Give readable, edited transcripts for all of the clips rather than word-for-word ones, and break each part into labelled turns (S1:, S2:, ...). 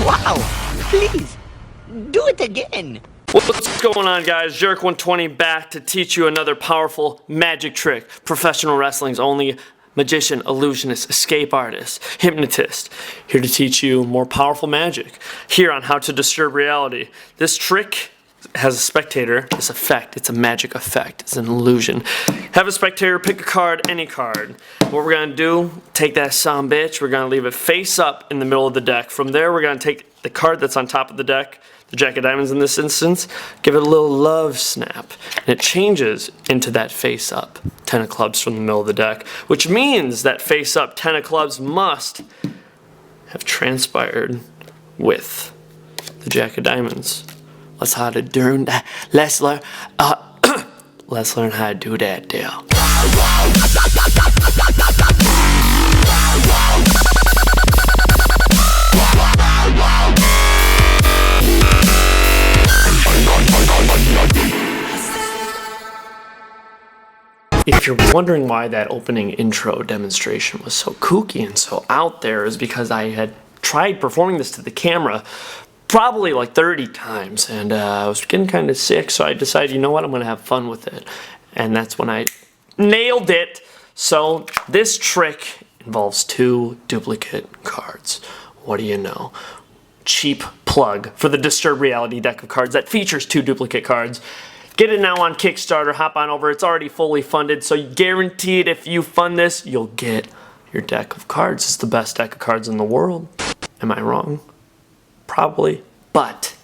S1: Wow! Please, do it again.
S2: What's going on, guys? Jerk120 back to teach you another powerful magic trick. Professional wrestling's only magician, illusionist, escape artist, hypnotist. Here to teach you more powerful magic. Here on How to Disturb Reality. This trick has a spectator, this effect, it's a magic effect, it's an illusion. Have a spectator pick a card, any card. What we're going to do, take that son bitch, we're going to leave it face up in the middle of the deck. From there, we're going to take the card that's on top of the deck, the Jack of Diamonds in this instance, give it a little love snap, and it changes into that face up 10 of clubs from the middle of the deck, which means that face up 10 of clubs must have transpired with the Jack of Diamonds. Let's how to do that. Let's learn how to do that deal. If you're wondering why that opening intro demonstration was so kooky and so out there, is because I had tried performing this to the camera probably like 30 times, and I was getting kind of sick, so I decided, you know what, I'm going to have fun with it. And that's when I nailed it. So this trick involves 2 duplicate cards. What do you know? Cheap plug for the Disturb Reality deck of cards that features 2 duplicate cards. Get it now on Kickstarter, hop on over, it's already fully funded, so guaranteed if you fund this, you'll get your deck of cards. It's the best deck of cards in the world. Am I wrong? Probably, but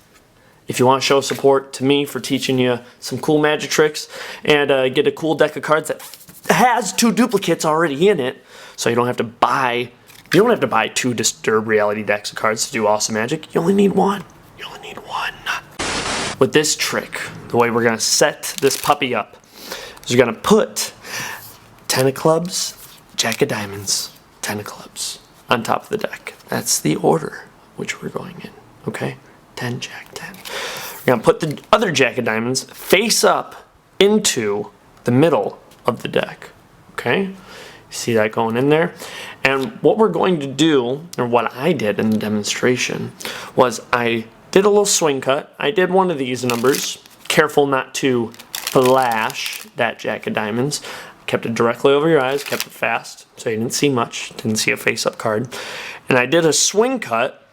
S2: if you want to show support to me for teaching you some cool magic tricks and get a cool deck of cards that has 2 duplicates already in it, so you don't have to buy 2 Disturb Reality decks of cards to do awesome magic. You only need 1. You only need 1. With this trick, the way we're gonna set this puppy up is we're gonna put 10 of clubs, Jack of Diamonds, 10 of clubs on top of the deck. That's the order which we're going in, okay? 10, Jack, 10. We're gonna put the other Jack of Diamonds face up into the middle of the deck, okay? See that going in there? And what we're going to do, or what I did in the demonstration, was I did a little swing cut. I did one of these numbers. Careful not to flash that Jack of Diamonds. Kept it directly over your eyes, kept it fast, so you didn't see much, didn't see a face-up card. And I did a swing cut,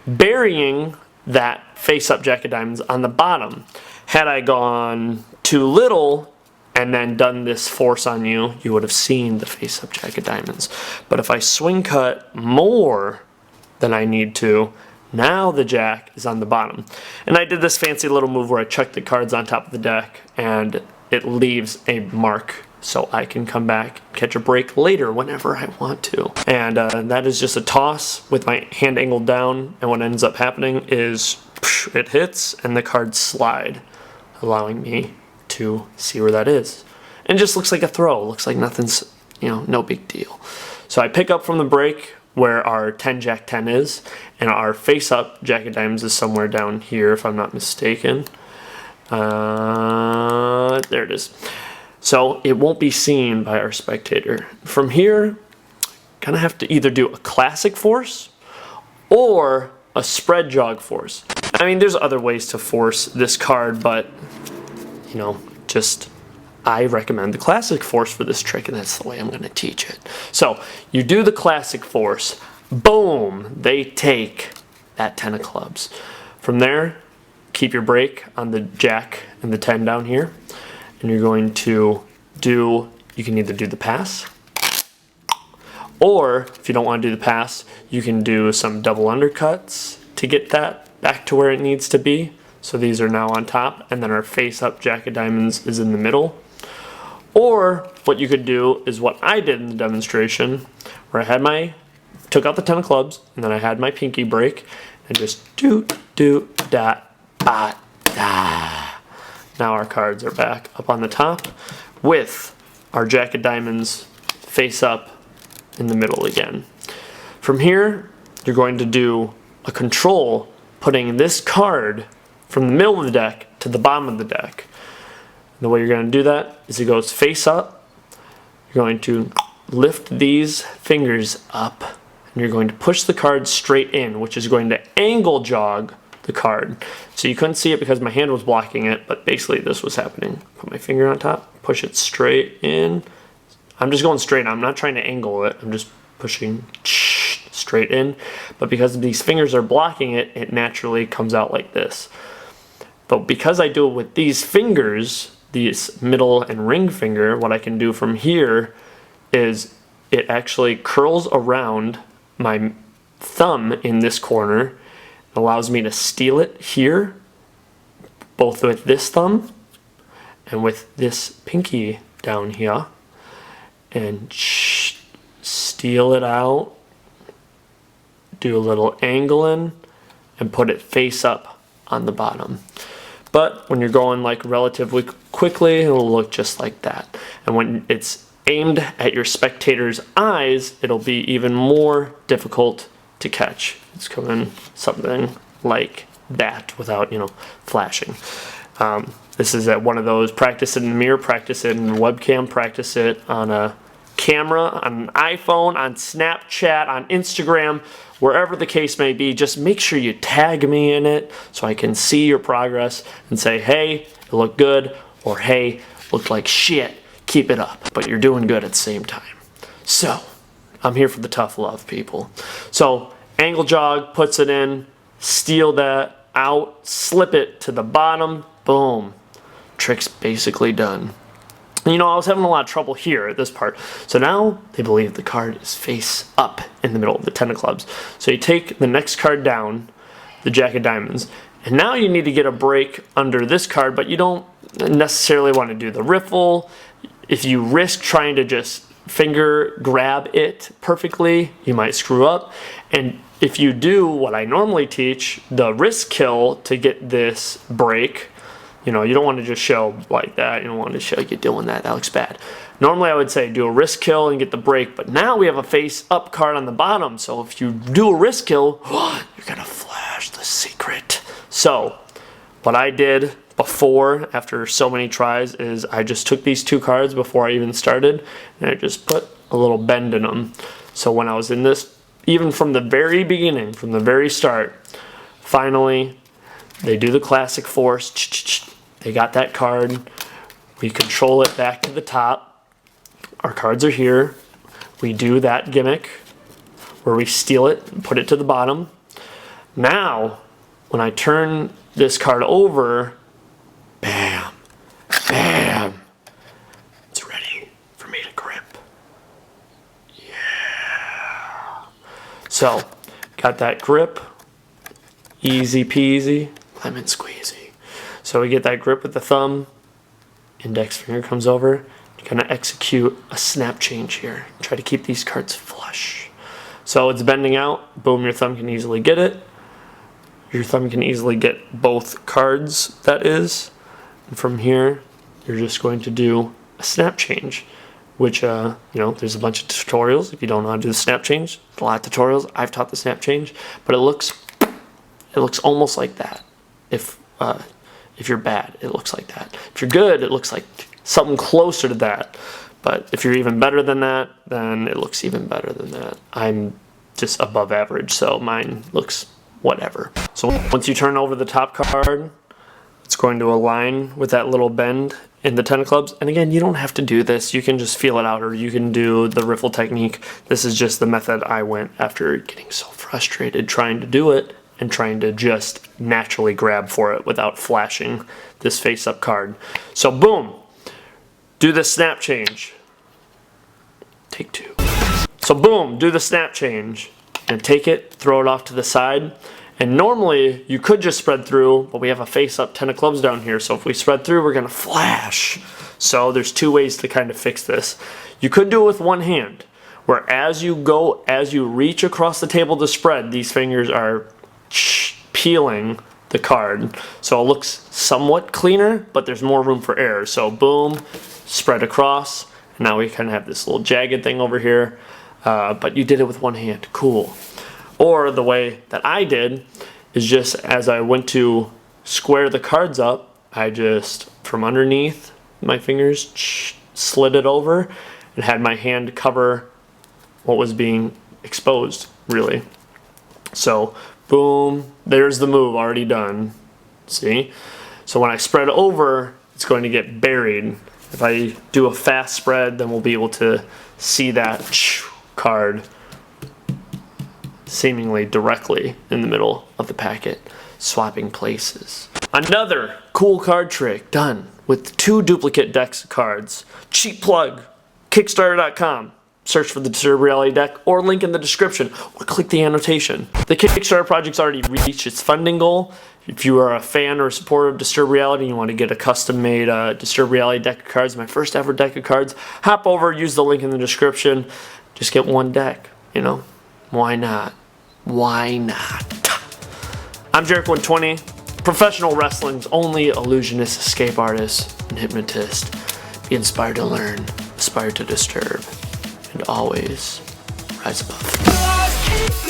S2: burying that face-up Jack of Diamonds on the bottom. Had I gone too little and then done this force on you, you would have seen the face-up Jack of Diamonds. But if I swing cut more than I need to, now the Jack is on the bottom. And I did this fancy little move where I chucked the cards on top of the deck and it leaves a mark so I can come back, catch a break later whenever I want to. And that is just a toss with my hand angled down, and what ends up happening is it hits and the cards slide, allowing me to see where that is. And it just looks like a throw, looks like nothing's, no big deal. So I pick up from the break where our 10 Jack 10 is, and our face up Jack of Diamonds is somewhere down here if I'm not mistaken. There it is. So it won't be seen by our spectator. From here, kind of have to either do a classic force or a spread jog force. I mean, there's other ways to force this card, but I recommend the classic force for this trick, and that's the way I'm going to teach it. So you do the classic force, boom, they take that 10 of clubs. From there, keep your break on the Jack and the 10 down here, and you're going to you can either do the pass, or if you don't want to do the pass, you can do some double undercuts to get that back to where it needs to be. So these are now on top, and then our face up Jack of Diamonds is in the middle. Or what you could do is what I did in the demonstration, where I took out the 10 of clubs, and then I had my pinky break, and just da. Now our cards are back up on the top with our Jack of Diamonds face up in the middle again. From here, you're going to do a control, putting this card from the middle of the deck to the bottom of the deck. And the way you're going to do that is it goes face up. You're going to lift these fingers up and you're going to push the card straight in, which is going to angle jog the card. So you couldn't see it because my hand was blocking it, but basically this was happening. Put my finger on top, push it straight in. I'm just going straight. I'm not trying to angle it. I'm just pushing straight in. But because these fingers are blocking it, it naturally comes out like this. But because I do it with these fingers, these middle and ring finger, what I can do from here is it actually curls around my thumb in this corner. It allows me to steal it here, both with this thumb and with this pinky down here, and steal it out, do a little angling, and put it face up on the bottom. But when you're going like relatively quickly, it'll look just like that. And when it's aimed at your spectator's eyes, it'll be even more difficult to catch. It's coming something like that without, flashing. This is at one of those practice it in the mirror, practice it in webcam, practice it on a camera, on an iPhone, on Snapchat, on Instagram, wherever the case may be. Just make sure you tag me in it so I can see your progress and say, hey, it looked good, or hey, looked like shit, keep it up. But you're doing good at the same time. So, I'm here for the tough love, people. So, angle jog, puts it in, steal that out, slip it to the bottom, boom. Trick's basically done. And, I was having a lot of trouble here at this part. So now they believe the card is face up in the middle of the 10 of clubs. So you take the next card down, the Jack of diamonds, and now you need to get a break under this card, but you don't necessarily want to do the riffle. If you risk trying to just finger grab it perfectly, you might screw up. And if you do what I normally teach, the wrist kill to get this break, you don't want to just show like that. You don't want to show you doing that. That looks bad. Normally I would say do a wrist kill and get the break, but now we have a face up card on the bottom. So if you do a wrist kill, you're going to flash the secret. So what I did before, after so many tries, is I just took these two cards before I even started, and I just put a little bend in them. So when I was in this, even from the very beginning, from the very start, finally, they do the classic force. They got that card. We control it back to the top. Our cards are here. We do that gimmick where we steal it and put it to the bottom. Now, when I turn this card over, bam, bam, it's ready for me to grip. Yeah. So, got that grip. Easy peasy, lemon squeezy. So we get that grip with the thumb, index finger comes over, you're gonna execute a snap change here. Try to keep these cards flush. So it's bending out, boom, your thumb can easily get it. Your thumb can easily get both cards, that is. And from here, you're just going to do a snap change, which, there's a bunch of tutorials. If you don't know how to do the snap change, a lot of tutorials. I've taught the snap change, but it looks almost like that. If you're bad, it looks like that. If you're good, it looks like something closer to that. But if you're even better than that, then it looks even better than that. I'm just above average, so mine looks whatever. So once you turn over the top card, it's going to align with that little bend in the 10 of clubs. And again, you don't have to do this. You can just feel it out, or you can do the riffle technique. This is just the method I went after getting so frustrated trying to do it and trying to just naturally grab for it without flashing this face-up card. So boom, do the snap change. Take two. So boom, do the snap change. And take it, throw it off to the side. And normally, you could just spread through, but we have a face-up 10 of clubs down here, so if we spread through, we're gonna flash. So there's two ways to kind of fix this. You could do it with one hand, where as you reach across the table to spread, these fingers are peeling the card. So it looks somewhat cleaner, but there's more room for error. So boom, spread across, and now we kind of have this little jagged thing over here. But you did it with one hand, cool. Or the way that I did is just as I went to square the cards up, I just, from underneath my fingers, slid it over and had my hand cover what was being exposed, really. So, boom, there's the move already done. See? So when I spread over, it's going to get buried. If I do a fast spread, then we'll be able to see that card seemingly directly in the middle of the packet, swapping places. Another cool card trick done with 2 duplicate decks of cards. Cheap plug, Kickstarter.com. Search for the Disturbed Reality deck or link in the description or click the annotation. The Kickstarter project's already reached its funding goal. If you are a fan or a supporter of Disturbed Reality and you want to get a custom-made Disturbed Reality deck of cards, my first ever deck of cards, hop over, use the link in the description. Just get 1 deck, you know? Why not? Why not? I'm Jarek120, professional wrestling's only illusionist, escape artist, and hypnotist. Be inspired to learn, aspire to disturb, and always rise above.